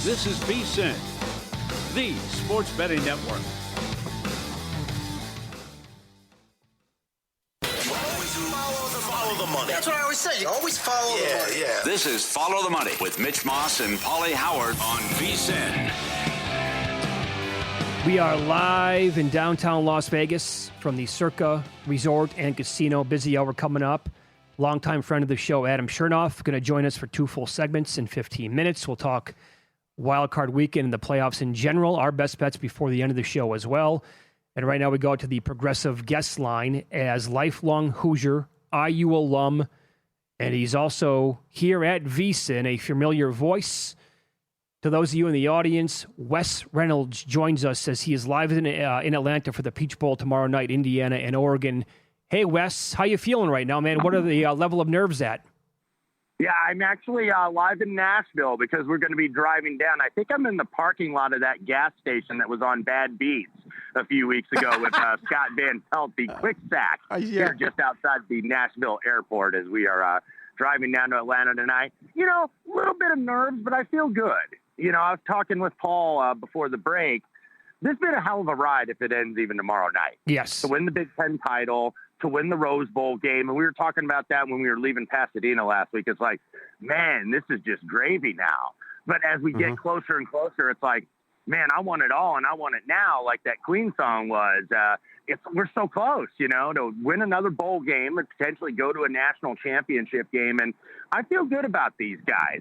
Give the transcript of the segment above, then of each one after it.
This is VSiN, the sports betting network. Follow the money. That's what I always say. You always follow the money. Yeah. This is Follow the Money with Mitch Moss and Pauly Howard on VSiN. We are live in downtown Las Vegas from the Circa Resort and Casino. Busy hour coming up. Longtime friend of the show, Adam Chernoff, going to join us for 2 full segments in 15 minutes. We'll talk wildcard weekend and the playoffs in general, our best bets before the end of the show as well. And right now we go to the progressive guest line as lifelong Hoosier, IU alum, and he's also here at VSiN, a familiar voice. To those of you in the audience, Wes Reynolds joins us as he is live in Atlanta for the Peach Bowl tomorrow night, Indiana and Oregon. Hey, Wes, how you feeling right now, man? What are the level of nerves at? Yeah, I'm actually live in Nashville because we're going to be driving down. I think I'm in the parking lot of that gas station that was on Bad Beats a few weeks ago with Scott Van Pelt, the quick sack, here just outside the Nashville airport as we are driving down to Atlanta tonight. You know, a little bit of nerves, but I feel good. You know, I was talking with Paul before the break. This has been a hell of a ride if it ends even tomorrow night. Yes. To win the Big Ten title, to win the Rose Bowl game. And we were talking about that when we were leaving Pasadena last week. It's like, man, this is just gravy now. But as we get closer and closer, it's like, man, I want it all and I want it now, like that Queen song was. We're so close, you know, to win another bowl game and potentially go to a national championship game. And I feel good about these guys.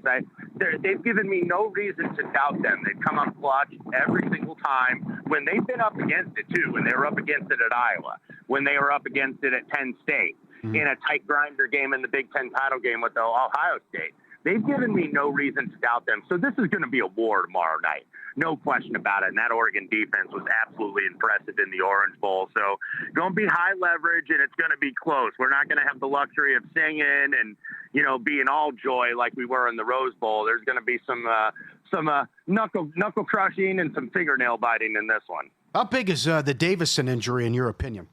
They've given me no reason to doubt them. They've come up clutch every single time when they've been up against it, too, when they were up against it at Iowa, when they were up against it at Penn State, in a tight grinder game in the Big Ten title game with Ohio State. They've given me no reason to doubt them. So this is going to be a war tomorrow night. No question about it. And that Oregon defense was absolutely impressive in the Orange Bowl. So going to be high leverage, and it's going to be close. We're not going to have the luxury of singing and, you know, being all joy like we were in the Rose Bowl. There's going to be some knuckle crushing and some fingernail biting in this one. How big is the Davison injury in your opinion?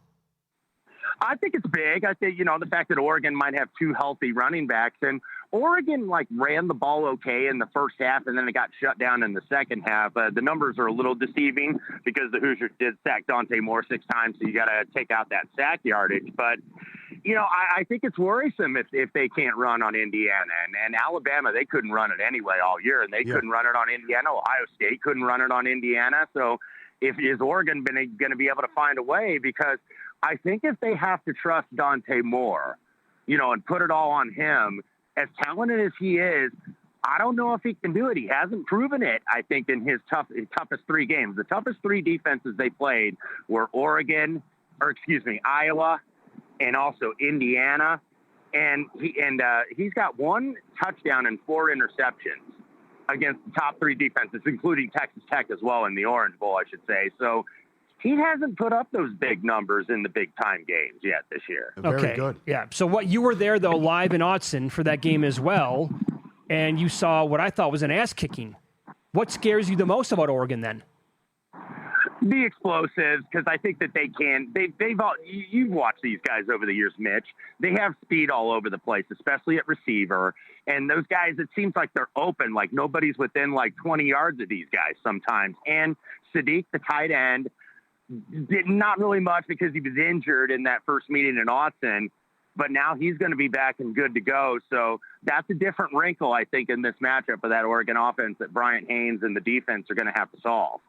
I think it's big. I think, you know, the fact that Oregon might have 2 healthy running backs, and Oregon ran the ball okay in the first half, and then it got shut down in the second half. The numbers are a little deceiving because the Hoosiers did sack Dante Moore 6 times, so you got to take out that sack yardage. But, you know, I think it's worrisome if they can't run on Indiana. And Alabama, they couldn't run it anyway all year, and they couldn't run it on Indiana. Ohio State couldn't run it on Indiana. So is Oregon going to be able to find a way? Because I think if they have to trust Dante Moore, you know, and put it all on him, as talented as he is, I don't know if he can do it. He hasn't proven it, I think, in his toughest 3 games. The toughest 3 defenses they played were Iowa, and also Indiana. And he's got 1 touchdown and 4 interceptions against the top 3 defenses, including Texas Tech as well in the Orange Bowl, I should say. So he hasn't put up those big numbers in the big-time games yet this year. Very good. Yeah. So you were there, though, live in Autzen for that game as well, and you saw what I thought was an ass-kicking. What scares you the most about Oregon then? The explosives, because I think that you've watched these guys over the years, Mitch. They have speed all over the place, especially at receiver. And those guys, it seems like they're open, like nobody's within like 20 yards of these guys sometimes. And Sadiq, the tight end, did not really much because he was injured in that first meeting in Autzen, but now he's going to be back and good to go. So that's a different wrinkle, I think, in this matchup of that Oregon offense that Bryant Haynes and the defense are going to have to solve.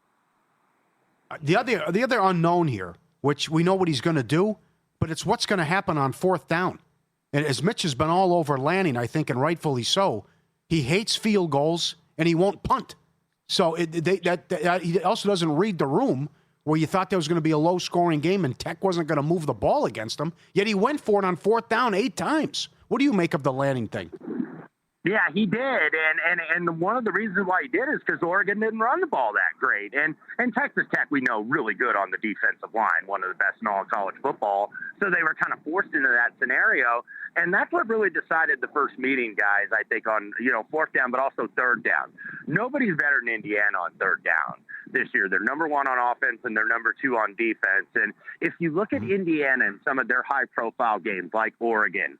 The other unknown here, which we know what he's going to do, but it's what's going to happen on 4th down. And as Mitch has been all over Lanning, I think, and rightfully so, he hates field goals and he won't punt. So he also doesn't read the room where you thought there was going to be a low-scoring game and Tech wasn't going to move the ball against him, yet he went for it on 4th down 8 times. What do you make of the Lanning thing? Yeah, he did, and one of the reasons why he did is because Oregon didn't run the ball that great, and Texas Tech, we know, really good on the defensive line, one of the best in all of college football, so they were kind of forced into that scenario, and that's what really decided the first meeting, guys, I think, on 4th down, but also 3rd down. Nobody's better than Indiana on 3rd down this year. They're number 1 on offense, and they're number 2 on defense, and if you look at Indiana and some of their high-profile games, like Oregon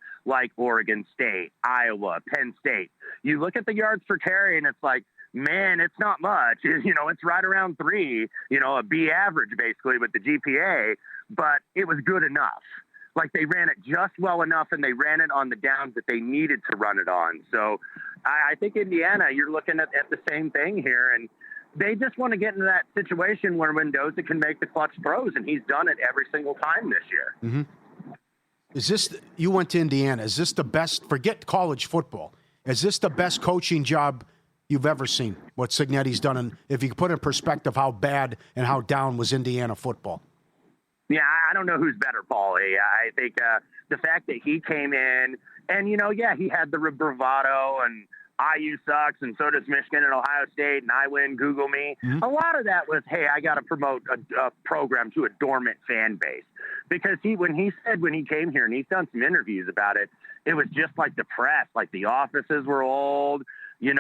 State, Iowa, Penn State, you look at the yards per carry, and it's like man, it's not much. It's right around 3, a B average basically with the GPA, but it was good enough. Like they ran it just well enough, and they ran it on the downs that they needed to run it on. So I think Indiana, you're looking at the same thing here, and they just want to get into that situation where Mendoza can make the clutch throws, and he's done it every single time this year. Mm-hmm. You went to Indiana. Is this the best, forget college football, is this the best coaching job you've ever seen, what Cignetti's done? And if you could put in perspective how bad and how down was Indiana football? Yeah, I don't know who's better, Pauly. I think the fact that he came in and, he had the bravado and IU sucks and so does Michigan and Ohio State and I win, Google me. Mm-hmm. A lot of that was, hey, I got to promote a program to a dormant fan base. Because when he came here, and he's done some interviews about it, it was just like the press, like the offices were old. The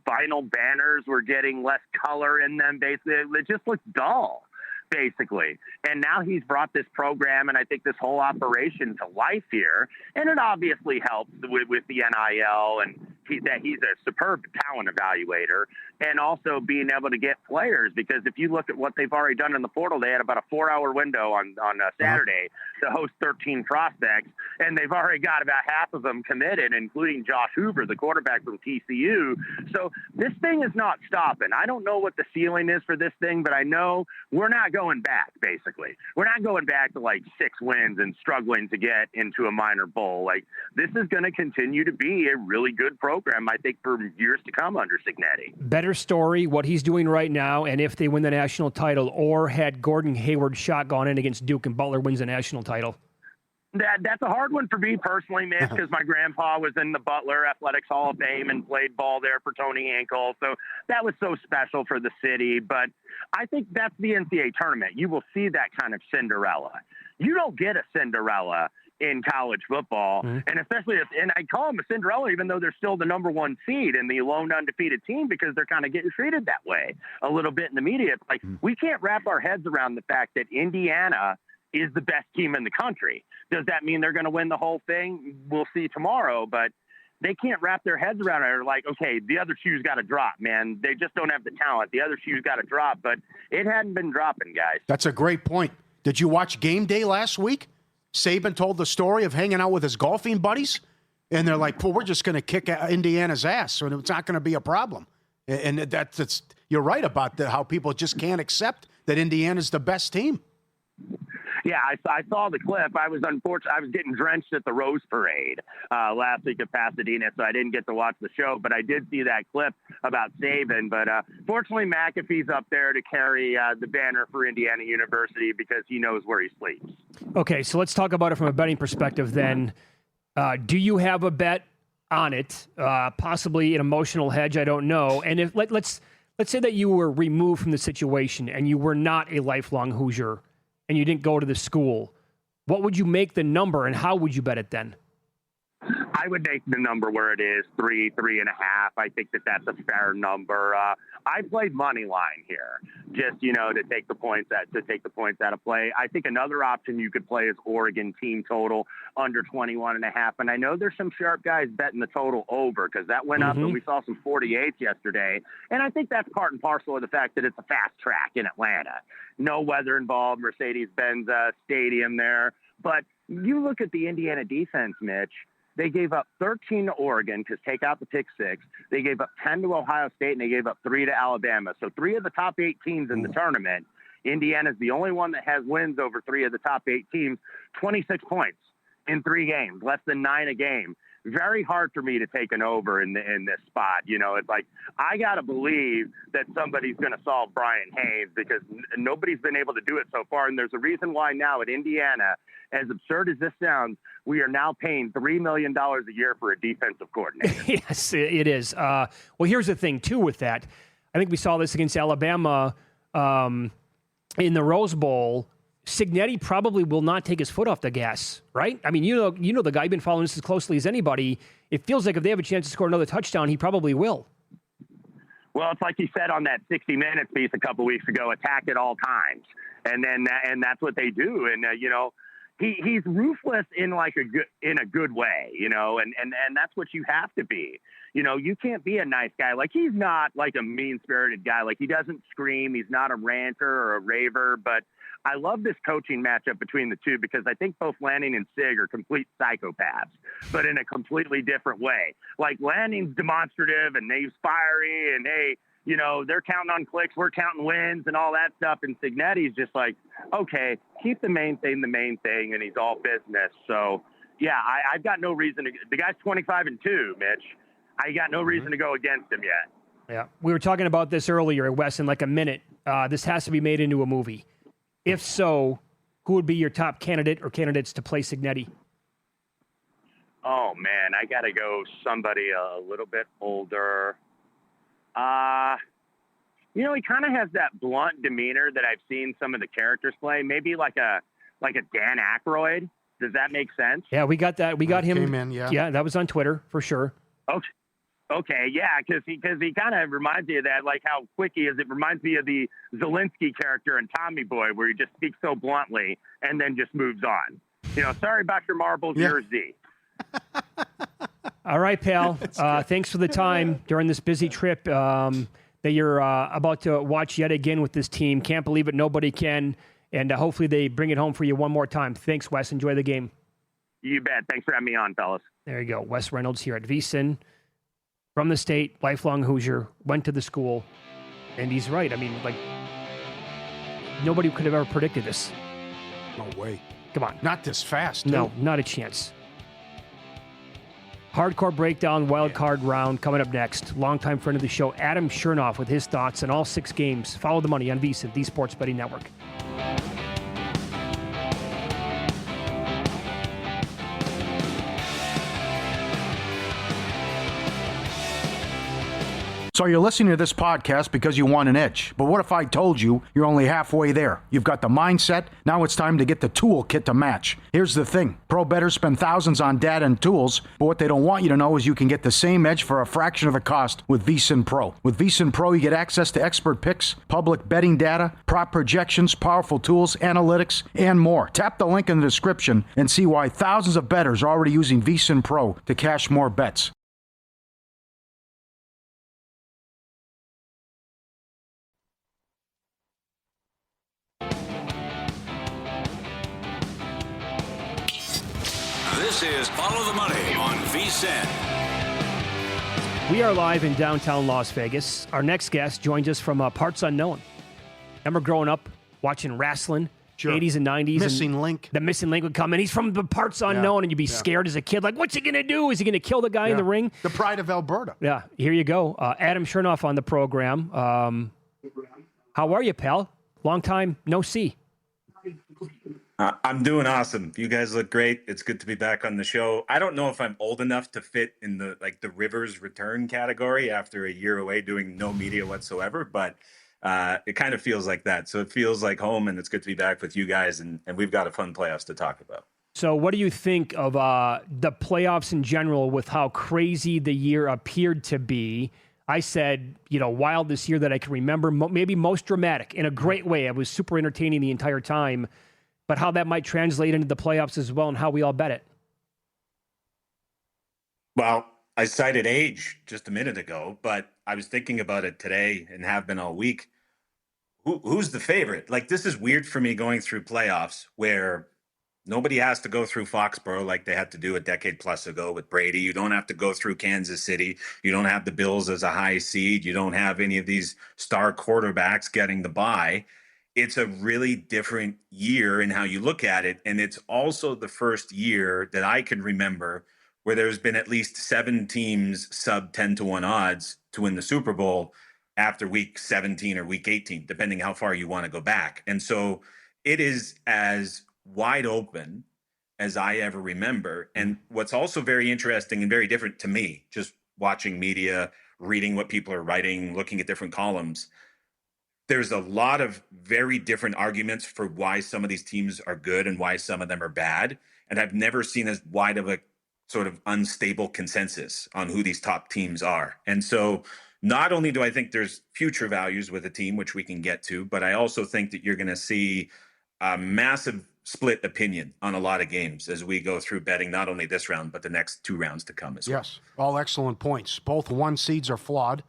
vinyl banners were getting less color in them. Basically, it just looked dull, basically. And now he's brought this program and I think this whole operation to life here. And it obviously helps with the NIL and that he's a superb talent evaluator and also being able to get players, because if you look at what they've already done in the portal, they had about a 4-hour window on Saturday to host 13 prospects, and they've already got about half of them committed, including Josh Hoover, the quarterback from TCU. So this thing is not stopping. I don't know what the ceiling is for this thing, but I know we're not going back, basically. We're not going back to like 6 wins and struggling to get into a minor bowl. Like, this is going to continue to be a really good program, I think, for years to come under Cignetti. Better story, what he's doing right now, and if they win the national title, or had Gordon Hayward shotgun in against Duke and Butler wins the national title? That's a hard one for me personally, Mitch, because my grandpa was in the Butler Athletics Hall of Fame and played ball there for Tony Ankle. So that was so special for the city. But I think that's the NCAA tournament. You will see that kind of Cinderella. You don't get a Cinderella in college football, and especially and I call them a Cinderella, even though they're still the number 1 seed and the lone undefeated team, because they're kind of getting treated that way a little bit in the media. It's like, we can't wrap our heads around the fact that Indiana is the best team in the country. Does that mean they're going to win the whole thing? We'll see tomorrow, but they can't wrap their heads around it. They're like, okay, the other shoe's got to drop, man. They just don't have the talent. The other shoe's got to drop, but it hadn't been dropping, guys. That's a great point. Did you watch Game Day last week? Saban told the story of hanging out with his golfing buddies, and they're like, well, we're just going to kick Indiana's ass, so it's not going to be a problem. And that's you're right about how people just can't accept that Indiana's the best team. Yeah, I saw the clip. I was unfortunate. I was getting drenched at the Rose Parade last week at Pasadena, so I didn't get to watch the show. But I did see that clip about Saban. But fortunately, McAfee's up there to carry the banner for Indiana University because he knows where he sleeps. Okay, so let's talk about it from a betting perspective then. Do you have a bet on it? Possibly an emotional hedge, I don't know. And if let's say that you were removed from the situation and you were not a lifelong Hoosier, and you didn't go to the school, what would you make the number, and how would you bet it then? I would make the number where it is 3.5. I think that's a fair number. I played money line here, just to take the points out of play. I think another option you could play is Oregon team total under 21.5. And I know there's some sharp guys betting the total over because that went up, and we saw some 48s yesterday. And I think that's part and parcel of the fact that it's a fast track in Atlanta. No weather involved, Mercedes-Benz Stadium there. But you look at the Indiana defense, Mitch. They gave up 13 to Oregon, because take out the pick 6. They gave up 10 to Ohio State, and they gave up 3 to Alabama. So 3 of the top 8 teams in the tournament. Indiana's the only one that has wins over 3 of the top 8 teams, 26 points in 3 games, less than 9 a game. Very hard for me to take an over in this spot. It's like, I got to believe that somebody's going to solve Brian Hayes, because nobody's been able to do it so far. And there's a reason why now at Indiana, as absurd as this sounds, we are now paying $3 million a year for a defensive coordinator. Yes, it is. Well, here's the thing, too, with that. I think we saw this against Alabama in the Rose Bowl. Cignetti probably will not take his foot off the gas, right? I mean, you know the guy, been following this as closely as anybody. It feels like if they have a chance to score another touchdown, he probably will. Well, it's like he said on that 60 Minutes piece a couple weeks ago, attack at all times. And that's what they do. And, he's ruthless in a good way, and that's what you have to be. You can't be a nice guy. Like, he's not like a mean-spirited guy. Like, he doesn't scream. He's not a ranter or a raver. But I love this coaching matchup between the two because I think both Lanning and Sig are complete psychopaths, but in a completely different way. Like, Lanning's demonstrative and he's fiery and, hey, they're counting on clicks, we're counting wins and all that stuff. And Cignetti's just like, okay, keep the main thing, and he's all business. So, yeah, I've got no reason to – the guy's 25-2, Mitch. I got no reason to go against him yet. Yeah, we were talking about this earlier, Wes, in like a minute. This has to be made into a movie. If so, who would be your top candidate or candidates to play Cignetti? Oh, man, I got to go somebody a little bit older. He kind of has that blunt demeanor that I've seen some of the characters play. Maybe like a Dan Aykroyd. Does that make sense? Yeah, we got that. We got him. Came in, Yeah, that was on Twitter for sure. Okay, yeah, because he kind of reminds me of that, like how quick he is. It reminds me of the Zelensky character in Tommy Boy, where he just speaks so bluntly and then just moves on. Sorry about your marbles, you're Z. All right, pal. Thanks for the time during this busy trip that you're about to watch yet again with this team. Can't believe it. Nobody can. And hopefully they bring it home for you one more time. Thanks, Wes. Enjoy the game. You bet. Thanks for having me on, fellas. There you go. Wes Reynolds here at VSiN. From the state, lifelong Hoosier, went to the school. And he's right. I mean, like, nobody could have ever predicted this. No way. Come on. Not this fast, too. No, not a chance. Hardcore breakdown, wild card round coming up next. Longtime friend of the show, Adam Chernoff, with his thoughts on all 6 games. Follow the money on VSiN, the Sports Betting Network. So you're listening to this podcast because you want an edge. But what if I told you you're only halfway there? You've got the mindset. Now it's time to get the toolkit to match. Here's the thing. Pro bettors spend thousands on data and tools, but what they don't want you to know is you can get the same edge for a fraction of the cost with VSiN Pro. With VSiN Pro, you get access to expert picks, public betting data, prop projections, powerful tools, analytics, and more. Tap the link in the description and see why thousands of bettors are already using VSiN Pro to cash more bets. This is Follow the Money on VSiN. We are live in downtown Las Vegas. Our next guest joins us from parts unknown. Remember growing up watching wrestling, Sure. 80s and 90s. Missing link. The missing link would come in. He's from the parts unknown, and you'd be scared as a kid. Like, what's he going to do? Is he going to kill the guy in the ring? The pride of Alberta. Yeah, here you go. Adam Chernoff on the program. How are you, pal? Long time no see. I'm doing awesome. You guys look great. It's good to be back on the show. I don't know if I'm old enough to fit in the Rivers return category after a year away doing no media whatsoever, but it kind of feels like that. So it feels like home, and it's good to be back with you guys, and we've got a fun playoffs to talk about. So what do you think of the playoffs in general with how crazy the year appeared to be? I said, wildest year that I can remember, maybe most dramatic in a great way. It was super entertaining the entire time. But how that might translate into the playoffs as well and how we all bet it. Well, I cited age just a minute ago, but I was thinking about it today and have been all week. Who's the favorite? Like, this is weird for me going through playoffs where nobody has to go through Foxborough like they had to do a decade plus ago with Brady. You don't have to go through Kansas City. You don't have the Bills as a high seed. You don't have any of these star quarterbacks getting the bye. It's a really different year in how you look at it. And it's also the first year that I can remember where there's been at least 7 teams sub 10-1 odds to win the Super Bowl after week 17 or week 18, depending how far you want to go back. And so it is as wide open as I ever remember. And what's also very interesting and very different to me, just watching media, reading what people are writing, looking at different columns, there's a lot of very different arguments for why some of these teams are good and why some of them are bad. And I've never seen as wide of a sort of unstable consensus on who these top teams are. And so not only do I think there's future values with a team, which we can get to, but I also think that you're going to see a massive split opinion on a lot of games as we go through betting, not only this round, but the next 2 rounds to come as well. Yes, all excellent points. Both 1 seeds are flawed.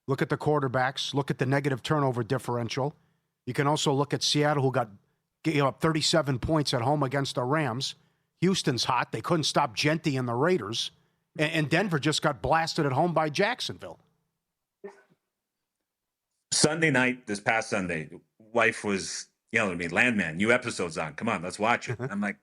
Look at the quarterbacks. Look at the negative turnover differential. You can also look at Seattle, who gave up 37 points at home against the Rams. Houston's hot. They couldn't stop Genti and the Raiders. And Denver just got blasted at home by Jacksonville. Sunday night, this past Sunday, wife was yelling at me, "Landman, new episode's on. Come on, let's watch it." I'm like,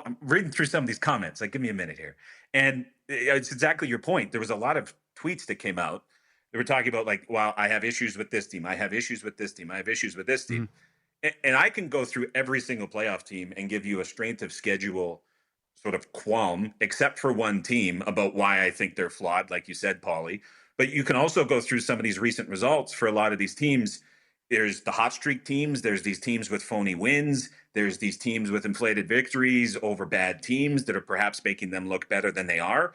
I'm reading through some of these comments. Like, give me a minute here. And it's exactly your point. There was a lot of tweets that came out. They were talking about, like, well, I have issues with this team. I have issues with this team. I have issues with this team. And I can go through every single playoff team and give you a strength of schedule sort of qualm, except for one team, about why I think they're flawed, like you said, Pauly. But you can also go through some of these recent results for a lot of these teams. There's the hot streak teams. There's these teams with phony wins. There's these teams with inflated victories over bad teams that are perhaps making them look better than they are.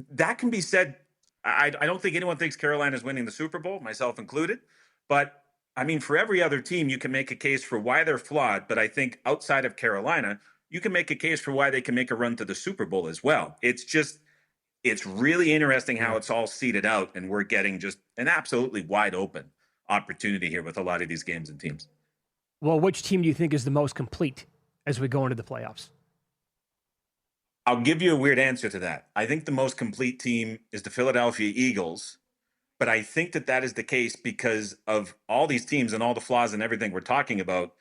That can be said. I don't think anyone thinks Carolina's winning the Super Bowl, myself included. But, I mean, for every other team, you can make a case for why they're flawed. But I think outside of Carolina, you can make a case for why they can make a run to the Super Bowl as well. It's really interesting how it's all seeded out, and we're getting just an absolutely wide open opportunity here with a lot of these games and teams. Well, which team do you think is the most complete as we go into the playoffs? I'll give you a weird answer to that. I think the most complete team is the Philadelphia Eagles, but I think that is the case because of all these teams and all the flaws and everything we're talking about.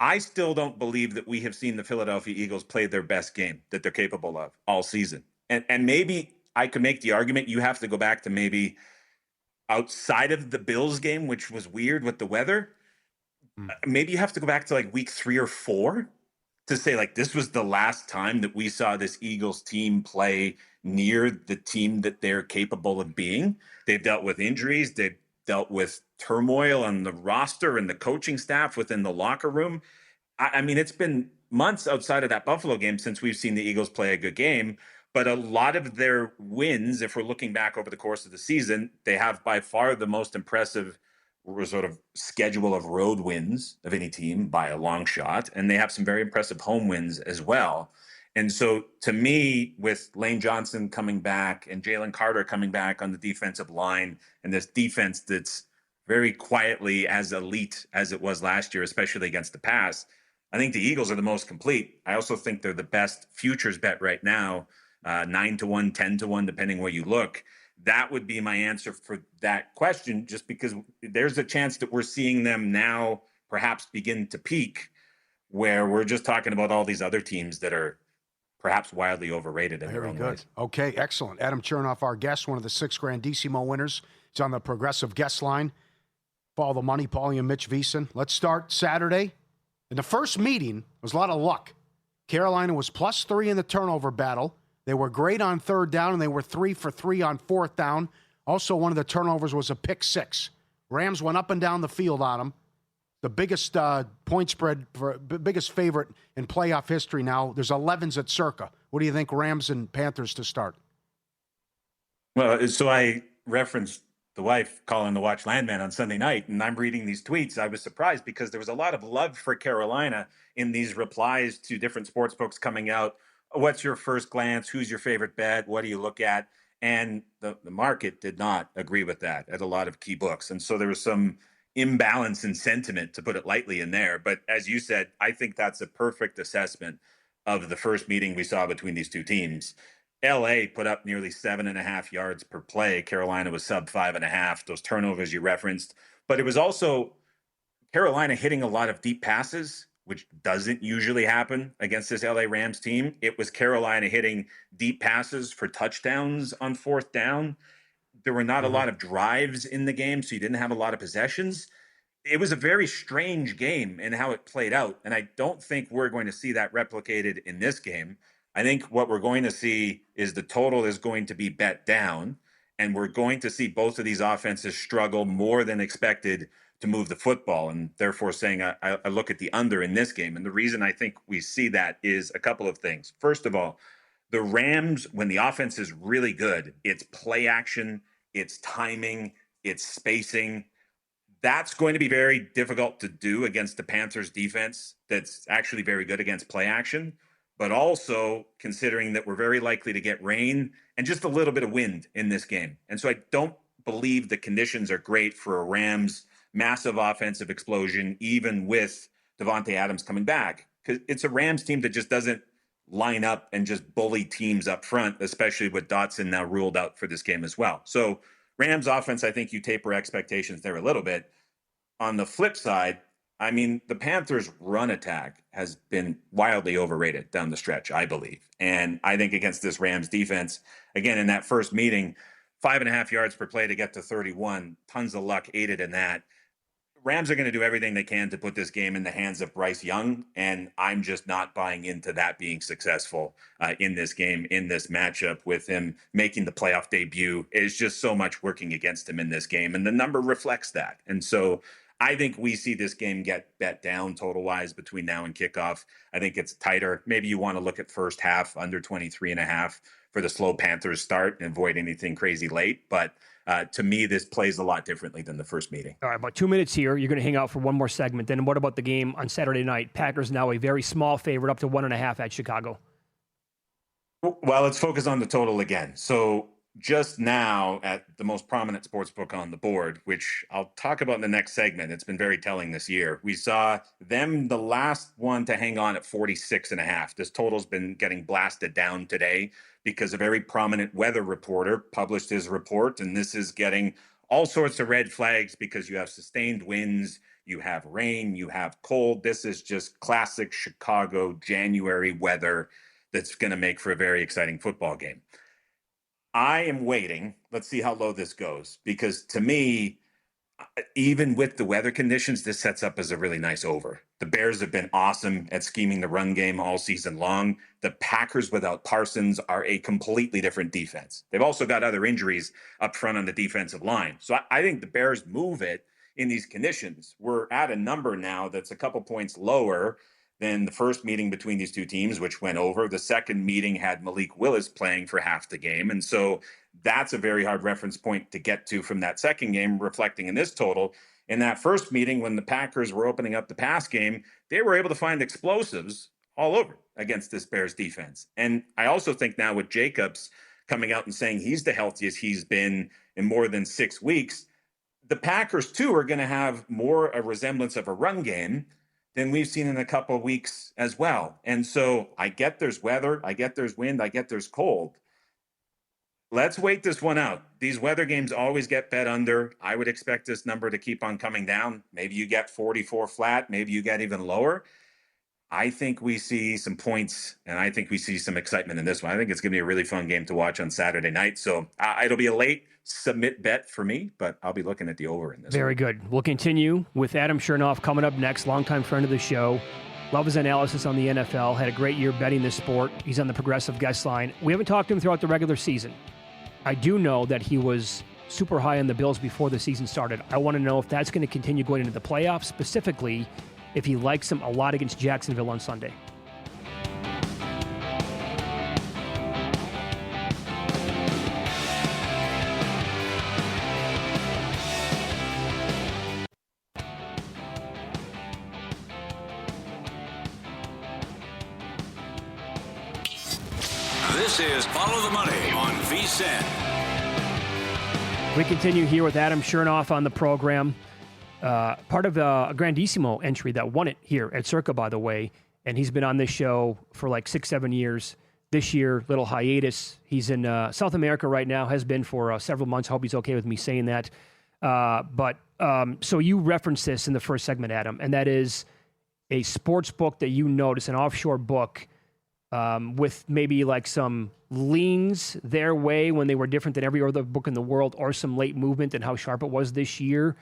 I still don't believe that we have seen the Philadelphia Eagles play their best game that they're capable of all season. And maybe I could make the argument you have to go back to maybe outside of the Bills game, which was weird with the weather. Maybe you have to go back to like week 3 or 4 to say, like, this was the last time that we saw this Eagles team play near the team that they're capable of being. They've dealt with injuries. They've dealt with turmoil on the roster and the coaching staff within the locker room. I mean, it's been months outside of that Buffalo game since we've seen the Eagles play a good game. But a lot of their wins, if we're looking back over the course of the season, they have by far the most impressive sort of schedule of road wins of any team by a long shot. And they have some very impressive home wins as well. And so to me, with Lane Johnson coming back and Jalen Carter coming back on the defensive line, and this defense that's very quietly as elite as it was last year, especially against the pass, I think the Eagles are the most complete. I also think they're the best futures bet right now. 9-1, 10-1, depending where you look. That would be my answer for that question, just because there's a chance that we're seeing them now perhaps begin to peak, where we're just talking about all these other teams that are perhaps wildly overrated in their own ways. Okay, excellent. Adam Chernoff, our guest, one of the 6 Grandissimo winners. He's on the Progressive guest line. Follow the money, Pauly and Mitch VSiN. Let's start Saturday. In the first meeting, there was a lot of luck. Carolina was +3 in the turnover battle. They were great on 3rd down, and they were 3 for 3 on 4th down. Also, one of the turnovers was a pick 6. Rams went up and down the field on them. The biggest point spread, biggest favorite in playoff history now. There's 11s at Circa. What do you think, Rams and Panthers to start? Well, so I referenced the wife calling to watch Landman on Sunday night, and I'm reading these tweets. I was surprised because there was a lot of love for Carolina in these replies to different sportsbooks coming out. What's your first glance? Who's your favorite bet? What do you look at? And the market did not agree with that at a lot of key books. And so there was some imbalance in sentiment, to put it lightly, in there. But as you said, I think that's a perfect assessment of the first meeting we saw between these two teams. LA put up nearly 7.5 yards per play. Carolina was sub 5.5. Those turnovers you referenced. But it was also Carolina hitting a lot of deep passes, which doesn't usually happen against this LA Rams team. It was Carolina hitting deep passes for touchdowns on 4th down. There were not a lot of drives in the game, so you didn't have a lot of possessions. It was a very strange game in how it played out, and I don't think we're going to see that replicated in this game. I think what we're going to see is the total is going to be bet down, and we're going to see both of these offenses struggle more than expected to move the football, and therefore saying I look at the under in this game. And the reason I think we see that is a couple of things. First of all, the Rams, when the offense is really good, it's play action, it's timing, it's spacing. That's going to be very difficult to do against the Panthers defense that's actually very good against play action, but also considering that we're very likely to get rain and just a little bit of wind in this game. And so I don't believe the conditions are great for a Rams massive offensive explosion, even with Devontae Adams coming back, because it's a Rams team that just doesn't line up and just bully teams up front, especially with Dotson now ruled out for this game as well. So Rams offense, I think you taper expectations there a little bit. On the flip side, I mean, the Panthers' run attack has been wildly overrated down the stretch, I believe. And I think against this Rams defense, again, in that first meeting, 5.5 yards per play to get to 31, tons of luck aided in that. Rams are going to do everything they can to put this game in the hands of Bryce Young, and I'm just not buying into that being successful in this game, in this matchup with him making the playoff debut. It's just so much working against him in this game, and the number reflects that. And so I think we see this game get bet down total-wise between now and kickoff. I think it's tighter. Maybe you want to look at first half, under 23.5 for the slow Panthers start and avoid anything crazy late, but to me, this plays a lot differently than the first meeting. All right, about 2 minutes here. You're going to hang out for one more segment. Then what about the game on Saturday night? Packers now a very small favorite, up to 1.5 at Chicago. Well, let's focus on the total again. So just now at the most prominent sports book on the board, which I'll talk about in the next segment, it's been very telling this year. We saw them, the last one to hang on at 46.5. This total's been getting blasted down today because a very prominent weather reporter published his report, and this is getting all sorts of red flags because you have sustained winds, you have rain, you have cold. This is just classic Chicago January weather that's going to make for a very exciting football game. I am waiting. Let's see how low this goes, because to me, even with the weather conditions, this sets up as a really nice over. The Bears have been awesome at scheming the run game all season long. The Packers without Parsons are a completely different defense. They've also got other injuries up front on the defensive line. So I think the Bears move it in these conditions. We're at a number now that's a couple points lower than the first meeting between these two teams, which went over. The second meeting had Malik Willis playing for half the game. And so that's a very hard reference point to get to from that second game, reflecting in this total. In that first meeting, when the Packers were opening up the pass game, they were able to find explosives all over against this Bears defense. And I also think now with Jacobs coming out and saying he's the healthiest he's been in more than 6 weeks, the Packers, too, are going to have more a resemblance of a run game than we've seen in a couple of weeks as well. And so I get there's weather, I get there's wind, I get there's cold. Let's wait this one out. These weather games always get bet under. I would expect this number to keep on coming down. Maybe you get 44 flat, maybe you get even lower. I think we see some points, and I think we see some excitement in this one. I think it's going to be a really fun game to watch on Saturday night. So it'll be a late submit bet for me, but I'll be looking at the over in this. Very one. good. We'll continue with Adam Chernoff coming up next, longtime friend of the show. Love his analysis on the NFL. Had a great year betting this sport. He's on the Progressive guest line. We haven't talked to him throughout the regular season. I do know that he was super high on the Bills before the season started. I want to know if that's going to continue going into the playoffs, specifically if he likes them a lot against Jacksonville on Sunday. This is Follow the Money on VSiN. We continue here with Adam Chernoff on the program. Part of a Grandissimo entry that won it here at Circa, by the way. And he's been on this show for like 6-7 years. This year, little hiatus. He's in South America right now, has been for several months. Hope he's okay with me saying that. So you referenced this in the first segment, Adam, and that is a sports book that you notice, an offshore book with maybe like some leans their way when they were different than every other book in the world, or some late movement and how sharp it was this year.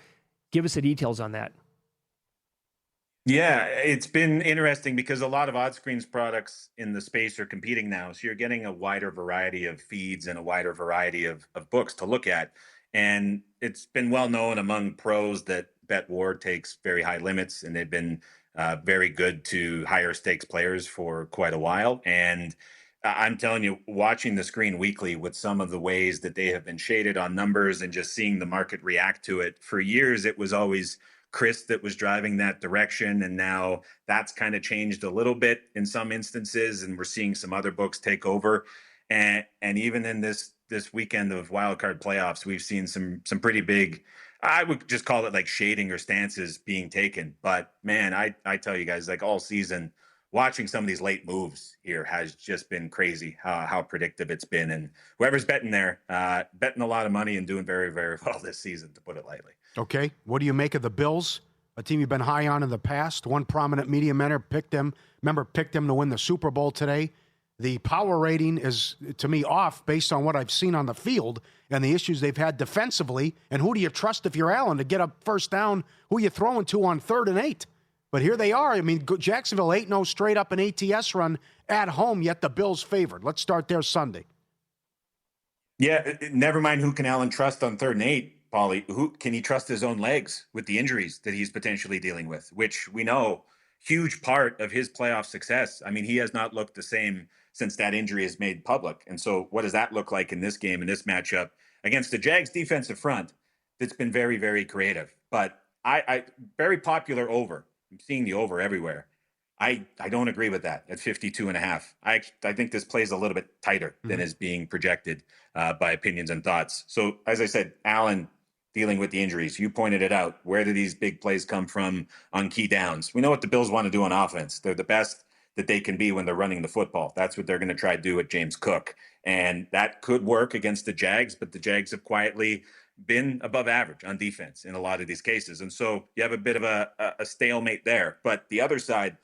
Give us the details on that. Yeah, it's been interesting because a lot of odds screens products in the space are competing now. So you're getting a wider variety of feeds and a wider variety of books to look at. And it's been well known among pros that Bet War takes very high limits, and they've been very good to higher stakes players for quite a while. And I'm telling you, watching the screen weekly with some of the ways that they have been shaded on numbers and just seeing the market react to it. For years, it was always Chris that was driving that direction. And now that's kind of changed a little bit in some instances. And we're seeing some other books take over. And even in this weekend of wildcard playoffs, we've seen some pretty big, I would just call it like shading or stances being taken. But man, I tell you guys, like all season, watching some of these late moves here has just been crazy how predictive it's been. And whoever's betting there, betting a lot of money and doing very, very well this season, to put it lightly. Okay. What do you make of the Bills? A team you've been high on in the past. One prominent media member picked them to win the Super Bowl today. The power rating is, to me, off based on what I've seen on the field and the issues they've had defensively. And who do you trust if you're Allen to get a first down? Who are you throwing to on 3rd and 8? But here they are. I mean, Jacksonville 8-0 straight up an ATS run at home, yet the Bills favored. Let's start there Sunday. Yeah, never mind who can Allen trust on 3rd and 8, Pauly. Who can he trust his own legs with the injuries that he's potentially dealing with, which we know huge part of his playoff success. I mean, he has not looked the same since that injury is made public. And so what does that look like in this game, in this matchup against the Jags defensive front that's been very, very creative, but I very popular over. I'm seeing the over everywhere. I don't agree with that at 52.5. I think this plays a little bit tighter than is being projected by opinions and thoughts. So as I said, Allen dealing with the injuries. You pointed it out. Where do these big plays come from on key downs? We know what the Bills want to do on offense. They're the best that they can be when they're running the football. That's what they're going to try to do with James Cook. And that could work against the Jags, but the Jags have quietly been above average on defense in a lot of these cases. And so you have a bit of a stalemate there. But the other side,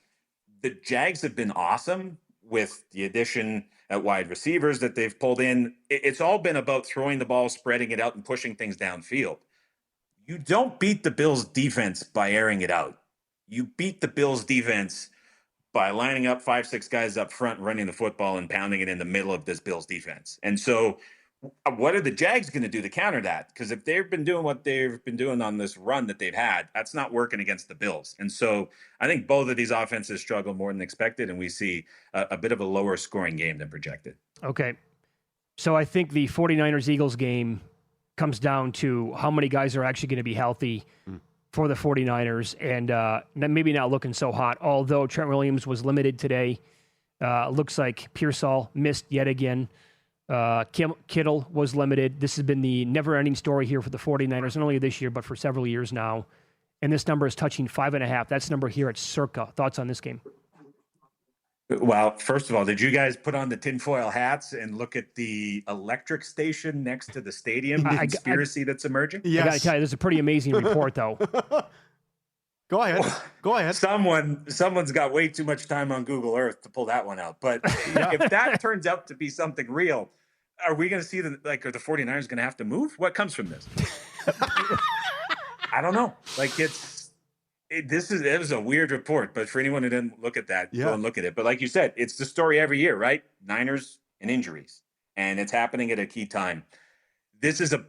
the Jags have been awesome with the addition at wide receivers that they've pulled in. It's all been about throwing the ball, spreading it out, and pushing things downfield. You don't beat the Bills defense by airing it out. You beat the Bills defense by lining up 5-6 guys up front, running the football and pounding it in the middle of this Bills defense. And so what are the Jags going to do to counter that? Because if they've been doing what they've been doing on this run that they've had, that's not working against the Bills. And so I think both of these offenses struggle more than expected, and we see a bit of a lower scoring game than projected. Okay. So I think the 49ers-Eagles game comes down to how many guys are actually going to be healthy for the 49ers, and maybe not looking so hot, although Trent Williams was limited today. Looks like Pearsall missed yet again. Kittle was limited. This has been the never-ending story here for the 49ers, not only this year, but for several years now. And this number is touching 5.5. That's the number here at Circa. Thoughts on this game? Well, first of all, did you guys put on the tinfoil hats and look at the electric station next to the stadium, the conspiracy that's emerging? Yes. I got to tell you, this is a pretty amazing report, though. Go ahead. Someone's got way too much time on Google Earth to pull that one out. But if that turns out to be something real, are we going to see are the 49ers going to have to move? What comes from this? I don't know. It was a weird report, but for anyone who didn't look at that, go and look at it. But like you said, it's the story every year, right? Niners and injuries, and it's happening at a key time. This is a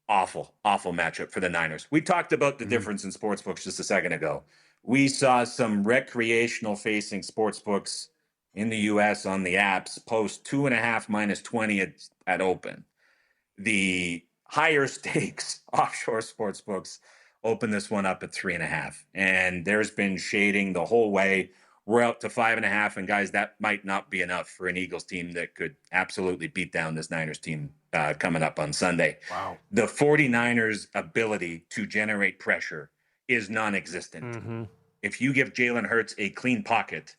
awful matchup for the Niners. We talked about the difference in sportsbooks just a second ago. We saw some recreational facing sportsbooks in the U.S. on the apps post 2.5 minus 20 at open. The higher stakes offshore sportsbooks open this one up at 3.5. And there's been shading the whole way. We're out to 5.5. And guys, that might not be enough for an Eagles team that could absolutely beat down this Niners team coming up on Sunday. Wow. The 49ers' ability to generate pressure is non-existent. If you give Jalen Hurts a clean pocket,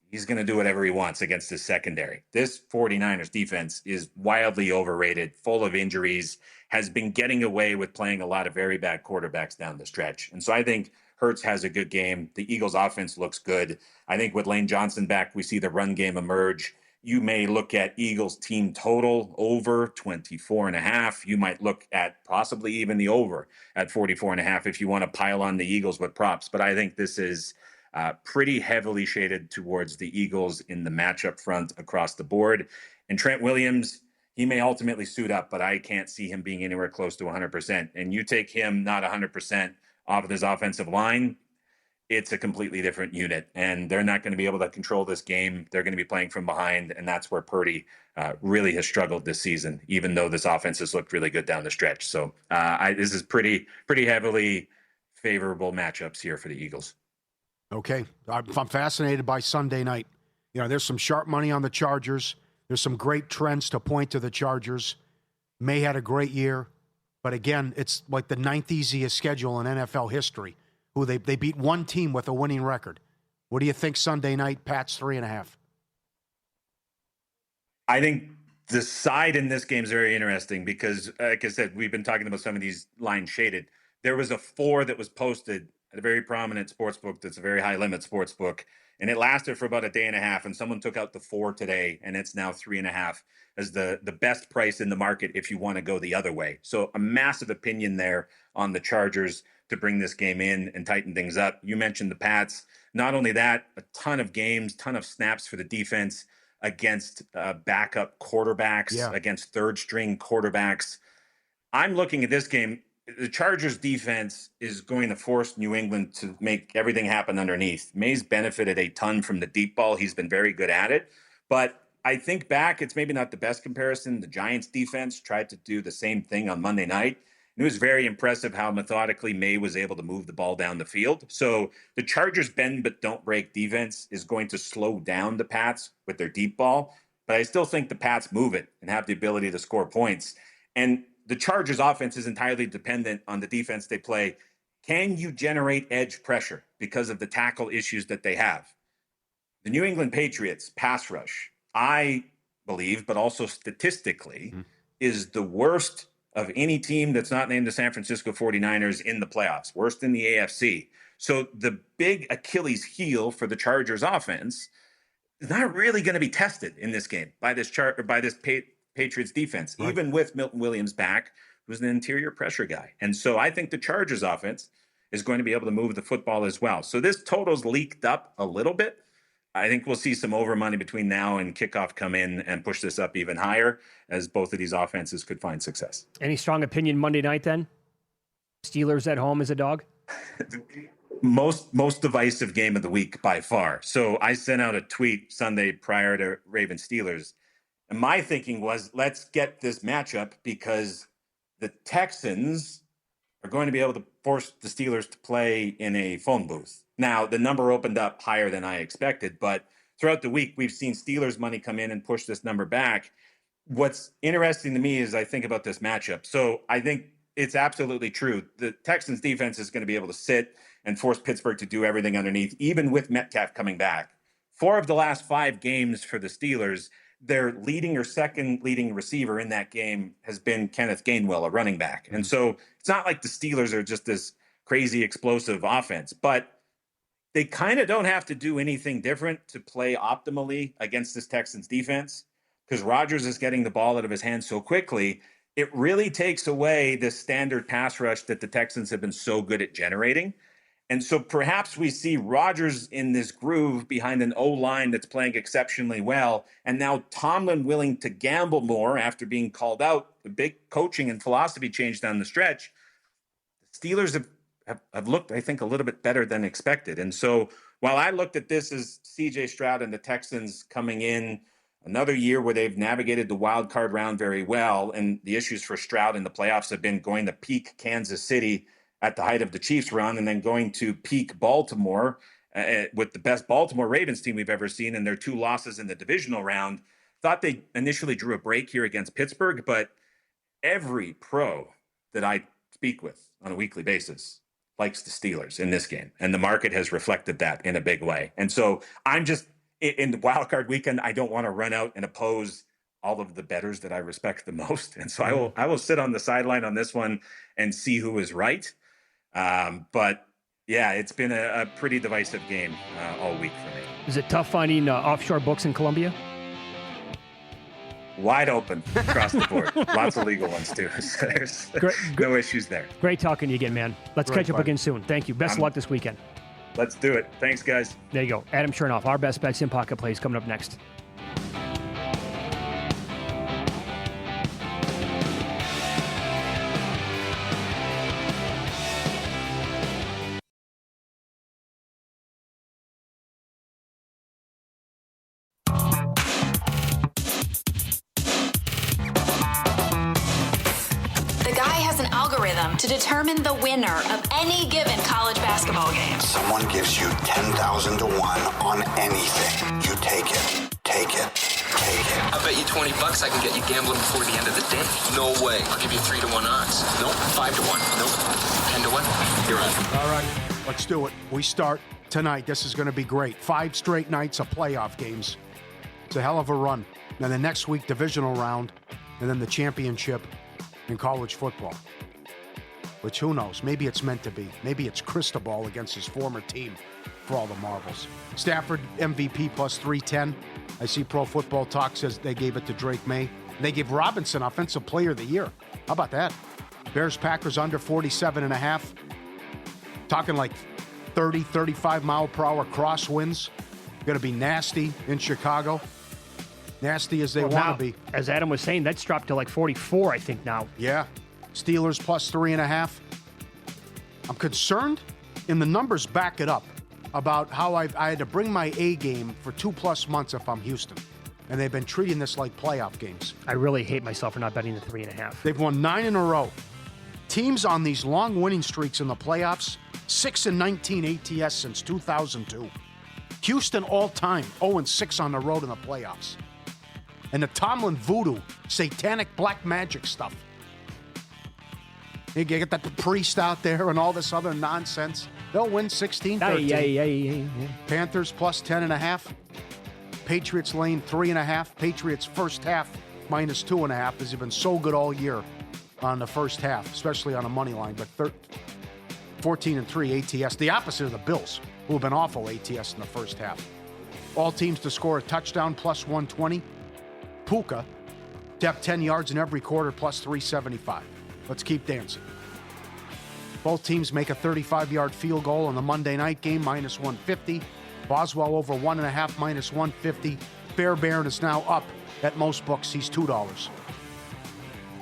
he's going to do whatever he wants against his secondary. This 49ers defense is wildly overrated, full of injuries, has been getting away with playing a lot of very bad quarterbacks down the stretch. And so I think Hurts has a good game. The Eagles offense looks good. I think with Lane Johnson back, we see the run game emerge. You may look at Eagles team total over 24.5. You might look at possibly even the over at 44.5 if you want to pile on the Eagles with props. But I think this is pretty heavily shaded towards the Eagles in the matchup front across the board. And Trent Williams, he may ultimately suit up, but I can't see him being anywhere close to 100%. And you take him not 100% off of his offensive line, it's a completely different unit, and they're not going to be able to control this game. They're going to be playing from behind, and that's where Purdy really has struggled this season, even though this offense has looked really good down the stretch. So this is pretty heavily favorable matchups here for the Eagles. Okay. I'm fascinated by Sunday night. There's some sharp money on the Chargers. There's some great trends to point to the Chargers. May had a great year, but again, it's like the 9th easiest schedule in NFL history. They beat one team with a winning record. What do you think Sunday night? Pats 3.5. I think the side in this game is very interesting because, like I said, we've been talking about some of these lines shaded. There was a 4 that was posted at a very prominent sports book that's a very high limit sports book, and it lasted for about a day and a half, and someone took out the 4 today, and it's now 3.5 as the best price in the market if you want to go the other way. So a massive opinion there on the Chargers to bring this game in and tighten things up. You mentioned the Pats. Not only that, a ton of games, ton of snaps for the defense against backup quarterbacks, against third-string quarterbacks. I'm looking at this game. The Chargers defense is going to force New England to make everything happen underneath. May's benefited a ton from the deep ball. He's been very good at it. But I think back, it's maybe not the best comparison. The Giants defense tried to do the same thing on Monday night. It was very impressive how methodically May was able to move the ball down the field. So the Chargers bend but don't break defense is going to slow down the Pats with their deep ball. But I still think the Pats move it and have the ability to score points. And the Chargers offense is entirely dependent on the defense they play. Can you generate edge pressure because of the tackle issues that they have? The New England Patriots pass rush, I believe, but also statistically, is the worst of any team that's not named the San Francisco 49ers in the playoffs, worst in the AFC. So the big Achilles heel for the Chargers offense is not really going to be tested in this game by this Patriots defense, even with Milton Williams back, who's an interior pressure guy. And so I think the Chargers offense is going to be able to move the football as well. So this total's leaked up a little bit. I think we'll see some over money between now and kickoff come in and push this up even higher as both of these offenses could find success. Any strong opinion Monday night then? Steelers at home as a dog? Most divisive game of the week by far. So I sent out a tweet Sunday prior to Ravens Steelers. And my thinking was, let's get this matchup because the Texans are going to be able to force the Steelers to play in a phone booth. Now, the number opened up higher than I expected, but throughout the week, we've seen Steelers money come in and push this number back. What's interesting to me is I think about this matchup. So I think it's absolutely true. The Texans defense is going to be able to sit and force Pittsburgh to do everything underneath, even with Metcalf coming back. 4 of the last 5 games for the Steelers, their leading or second leading receiver in that game has been Kenneth Gainwell, a running back. And so it's not like the Steelers are just this crazy explosive offense, but they kind of don't have to do anything different to play optimally against this Texans defense because Rodgers is getting the ball out of his hands so quickly. It really takes away this standard pass rush that the Texans have been so good at generating. And so perhaps we see Rodgers in this groove behind an O-line that's playing exceptionally well. And now Tomlin willing to gamble more after being called out, the big coaching and philosophy change down the stretch. The Steelers have looked, I think, a little bit better than expected. And so while I looked at this as C.J. Stroud and the Texans coming in another year where they've navigated the wild card round very well, and the issues for Stroud in the playoffs have been going to peak Kansas City at the height of the Chiefs run and then going to peak Baltimore with the best Baltimore Ravens team we've ever seen and their 2 losses in the divisional round. Thought they initially drew a break here against Pittsburgh, but every pro that I speak with on a weekly basis likes the Steelers in this game. And the market has reflected that in a big way. And so I'm just, in the wild card weekend, I don't want to run out and oppose all of the bettors that I respect the most. And so I will sit on the sideline on this one and see who is right. But yeah, it's been a pretty divisive game all week for me. Is it tough finding offshore books in Colombia? Wide open across the board. Lots of legal ones too. So there's no issues there. Great talking to you again, man. Let's catch up again soon. Thank you. Best of luck this weekend. Let's do it. Thanks, guys. There you go. Adam Chernoff, our best bets in pocket plays coming up next. to determine the winner of any given college basketball game. Someone gives you 10,000 to 1 on anything. You take it. Take it. Take it. I bet you $20 I can get you gambling before the end of the day. No way. I'll give you 3 to 1 odds. Nope. 5 to 1. Nope. 10 to 1. You're on. All right, let's do it. We start tonight. This is going to be great. 5 straight nights of playoff games. It's a hell of a run. Then the next week, divisional round, and then the championship in college football. Which, who knows? Maybe it's meant to be. Maybe it's Cristobal against his former team for all the marbles. Stafford, MVP plus 310. I see Pro Football Talk says they gave it to Drake May. They gave Robinson Offensive Player of the Year. How about that? Bears, Packers under 47.5. Talking like 30, 35 mile per hour crosswinds. Going to be nasty in Chicago. Nasty as they want to be. As Adam was saying, that's dropped to like 44, I think, now. Yeah. Steelers plus 3.5. I'm concerned, and the numbers back it up, about how I had to bring my A game for 2+ months if I'm Houston. And they've been treating this like playoff games. I really hate myself for not betting the 3.5. They've won 9 in a row. Teams on these long winning streaks in the playoffs, 6-19 ATS since 2002. Houston all time, 0-6 on the road in the playoffs. And the Tomlin voodoo, satanic black magic stuff. You get that priest out there and all this other nonsense. They'll win 16-13. Panthers plus 10.5. Patriots lane 3.5. Patriots first half minus 2.5. Has been so good all year on the first half, especially on a money line. But 14-3 ATS. The opposite of the Bills, who have been awful ATS in the first half. All teams to score a touchdown plus 120. Puka, depth 10 yards in every quarter plus 375. Let's keep dancing. Both teams make a 35-yard field goal in the Monday night game, minus 150. Boswell over 1.5, minus 150. Fairbairn is now up at most books. He's $2.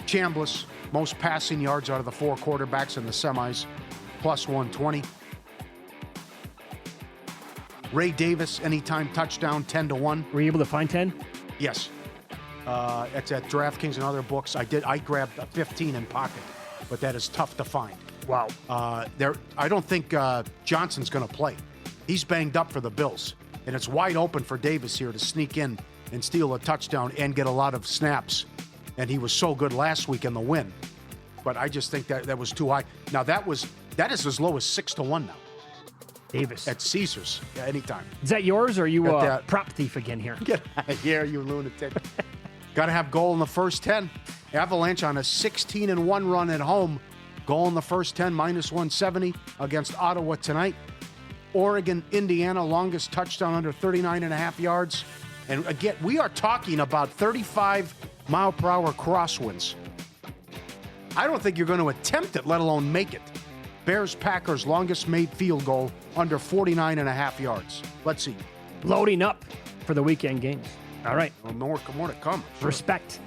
Chambliss, most passing yards out of the 4 quarterbacks in the semis, plus 120. Ray Davis, anytime touchdown, 10 to 1. Were you able to find 10? Yes. It's at DraftKings and other books. I grabbed a 15 in pocket, but that is tough to find. Wow. I don't think Johnson's going to play. He's banged up for the Bills, and it's wide open for Davis here to sneak in and steal a touchdown and get a lot of snaps. And he was so good last week in the win. But I just think that was too high. Now, that is as low as 6 to 1 now. Davis. At Caesars, anytime. Is that yours, or are you a prop thief again here? Get out of here, you lunatic. Got to have goal in the first 10. Avalanche on a 16-1 run at home. Goal in the first 10, minus 170 against Ottawa tonight. Oregon, Indiana, longest touchdown under 39.5 yards. And again, we are talking about 35 mile per hour crosswinds. I don't think you're going to attempt it, let alone make it. Bears, Packers, longest made field goal under 49.5 yards. Let's see. Loading up for the weekend games. All right. Well, more to come. Sure. Respect.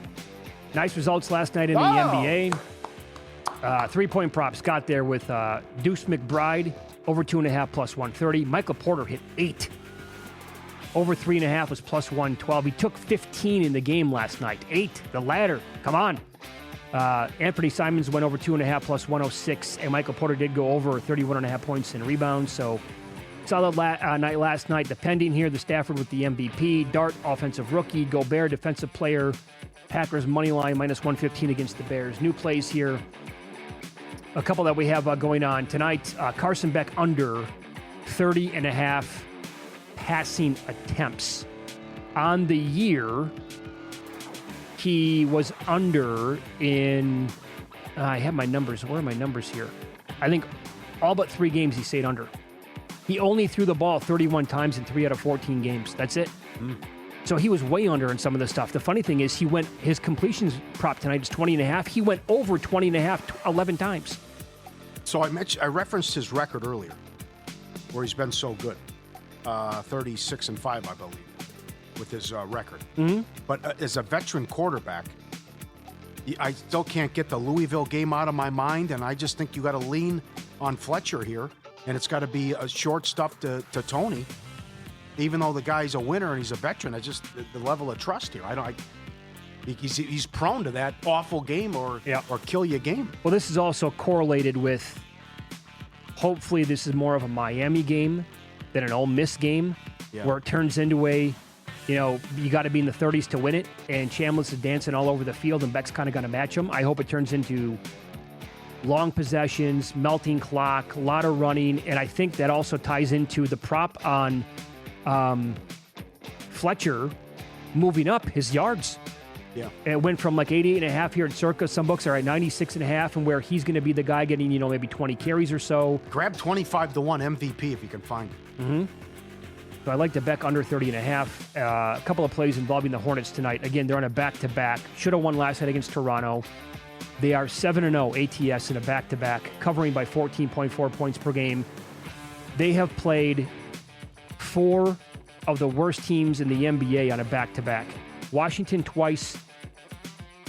Nice results last night in the NBA. 3-point props got there with Deuce McBride, over 2.5 plus 130. Michael Porter hit 8. Over 3.5 was plus 112. He took 15 in the game last night. 8, the ladder. Come on. Anthony Simons went over 2.5 plus 106, and Michael Porter did go over 31.5 points in rebounds. So solid night last night. The pending here, the Stafford with the MVP. Dart, offensive rookie. Gobert, defensive player. Packers money line, minus 115 against the Bears. New plays here. A couple that we have going on tonight. Carson Beck under 30.5 passing attempts. On the year, he was under in, I have my numbers. Where are my numbers here? I think all but 3 games he stayed under. He only threw the ball 31 times in 3 out of 14 games. That's it. So he was way under in some of the stuff. The funny thing is his completions prop tonight is 20.5. He went over 20.5 11 times. So I referenced his record earlier, where he's been so good. 36-5, I believe, with his record. Mm-hmm. But as a veteran quarterback, I still can't get the Louisville game out of my mind, and I just think you got to lean on Fletcher here, and it's got to be a short stuff to Tony. Even though the guy's a winner and he's a veteran, the level of trust here. He's prone to that awful game or kill you game. Well, this is also correlated with, hopefully this is more of a Miami game than an Ole Miss game, where it turns into a, you got to be in the 30s to win it, and Chambliss is dancing all over the field, and Beck's kind of going to match him. I hope it turns into long possessions, melting clock, a lot of running, and I think that also ties into the prop on Fletcher moving up his yards. Yeah. It went from like 88.5 here at Circa. Some books are at 96.5, and where he's going to be the guy getting, maybe 20 carries or so. Grab 25-1 MVP if you can find it. Mm-hmm. So I like to bet under 30.5. A couple of plays involving the Hornets tonight. Again, they're on a back-to-back. Should have won last night against Toronto. They are 7-0 ATS in a back-to-back, covering by 14.4 points per game. They have played 4 of the worst teams in the NBA on a back-to-back. Washington twice,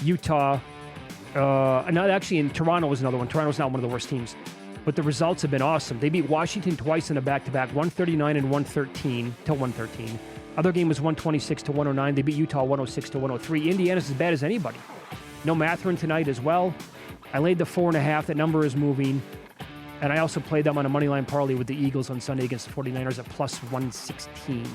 Utah. In Toronto was another one. Toronto's not one of the worst teams. But the results have been awesome. They beat Washington twice in a back-to-back, 139 and 113 to 113. Other game was 126 to 109. They beat Utah 106 to 103. Indiana's as bad as anybody. No Mathurin tonight as well. I laid the 4.5. That number is moving. And I also played them on a moneyline parlay with the Eagles on Sunday against the 49ers at plus 116.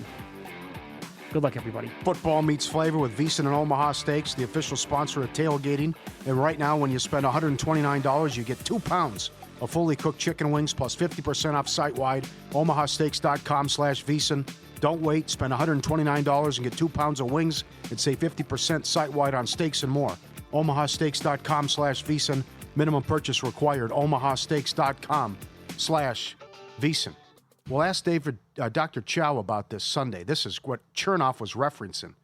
Good luck, everybody. Football meets flavor with VSiN and Omaha Steaks, the official sponsor of tailgating. And right now, when you spend $129, you get 2 pounds of fully cooked chicken wings plus 50% off site-wide. omahasteaks.com/VSiN. Don't wait. Spend $129 and get 2 pounds of wings and save 50% site-wide on steaks and more. omahasteaks.com/VSiN. Minimum purchase required. omahasteaks.com/VSiN. We'll ask Dr. Chow about this Sunday. This is what Chernoff was referencing.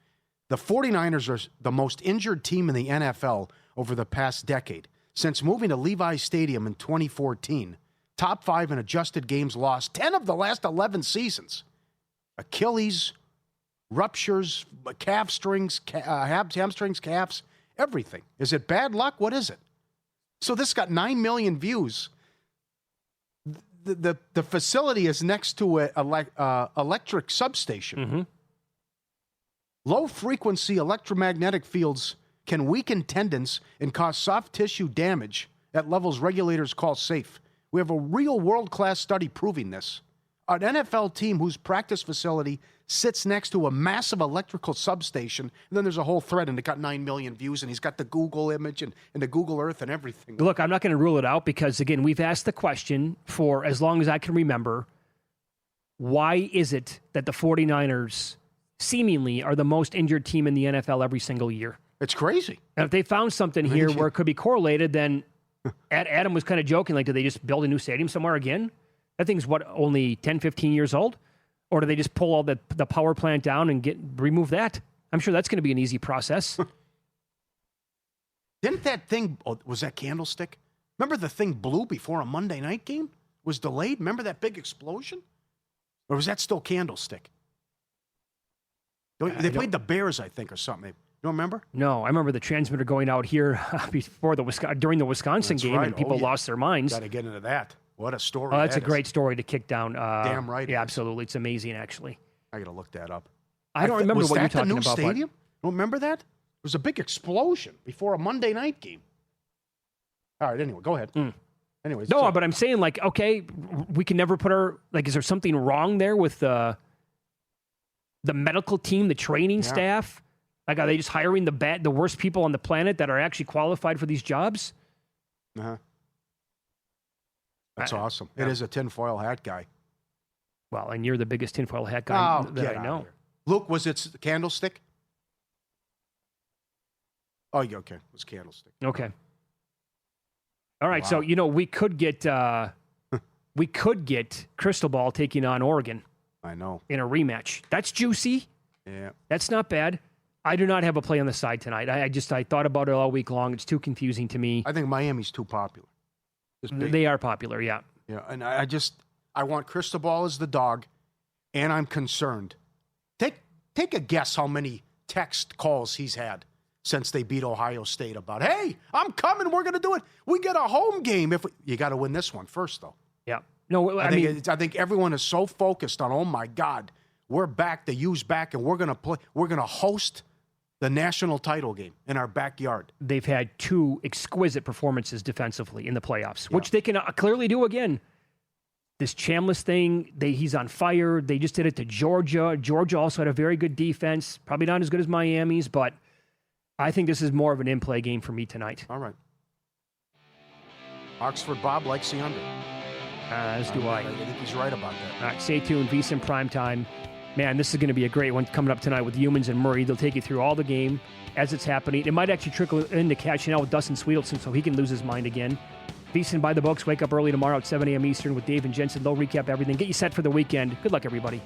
The 49ers are the most injured team in the NFL over the past decade. Since moving to Levi's Stadium in 2014, top 5 in adjusted games lost 10 of the last 11 seasons. Achilles, ruptures, hamstrings, calves, everything. Is it bad luck? What is it? So this got 9 million views. The facility is next to an electric substation. Mm-hmm. Low-frequency electromagnetic fields can weaken tendons and cause soft tissue damage at levels regulators call safe. We have a real world-class study proving this. An NFL team whose practice facility sits next to a massive electrical substation, and then there's a whole thread, and it got 9 million views, and he's got the Google image and the Google Earth and everything. Look, I'm not going to rule it out because, again, we've asked the question for as long as I can remember, why is it that the 49ers seemingly are the most injured team in the NFL every single year? It's crazy. And if they found something here where it could be correlated, then Adam was kind of joking, like, did they just build a new stadium somewhere again? That thing's, only 10, 15 years old? Or do they just pull all the power plant down and remove that? I'm sure that's going to be an easy process. Didn't that thing, was that Candlestick? Remember the thing blew before a Monday night game? Was delayed? Remember that big explosion? Or was that still Candlestick? They played the Bears, I think, or something. You don't remember? No, I remember the transmitter going out here during the Wisconsin game, right. and people lost their minds. Got to get into that. What a story. Oh, that's a great story to kick down. Damn right. Yeah, absolutely. It's amazing, actually. I got to look that up. I don't remember what you're talking about. Was that the new stadium? Don't remember that? It was a big explosion before a Monday night game. All right, anyway, go ahead. Anyways. No, but I'm saying, like, okay, we can never put is there something wrong there with the medical team, the training staff? Like, are they just hiring the worst people on the planet that are actually qualified for these jobs? Uh-huh. That's awesome. Yeah. It is a tinfoil hat guy. Well, and you're the biggest tinfoil hat guy that I know. Luke, was it Candlestick? Oh, yeah, okay. It was Candlestick. Okay. All right, so, we could get Crystal Ball taking on Oregon. I know. In a rematch. That's juicy. Yeah. That's not bad. I do not have a play on the side tonight. I thought about it all week long. It's too confusing to me. I think Miami's too popular. They are popular, yeah. Yeah, and I want Cristobal as the dog, and I'm concerned. Take a guess how many text calls he's had since they beat Ohio State about, hey, I'm coming, we're going to do it. We get a home game. You got to win this one first, though. Yeah. No, I think everyone is so focused on, oh, my God, we're back, the U's back, and we're going to play. We're going to host the national title game in our backyard. They've had 2 exquisite performances defensively in the playoffs, which they can clearly do again. This Chambliss thing, he's on fire. They just did it to Georgia. Georgia also had a very good defense. Probably not as good as Miami's, but I think this is more of an in-play game for me tonight. All right. Oxford Bob likes the under. As do I. I think he's right about that. All right, stay tuned. VSiN primetime. Man, this is going to be a great one coming up tonight with Humans and Murray. They'll take you through all the game as it's happening. It might actually trickle into catching out with Dustin Swedelson so he can lose his mind again. VSiN by the books. Wake up early tomorrow at 7 a.m. Eastern with Dave and Jensen. They'll recap everything. Get you set for the weekend. Good luck, everybody.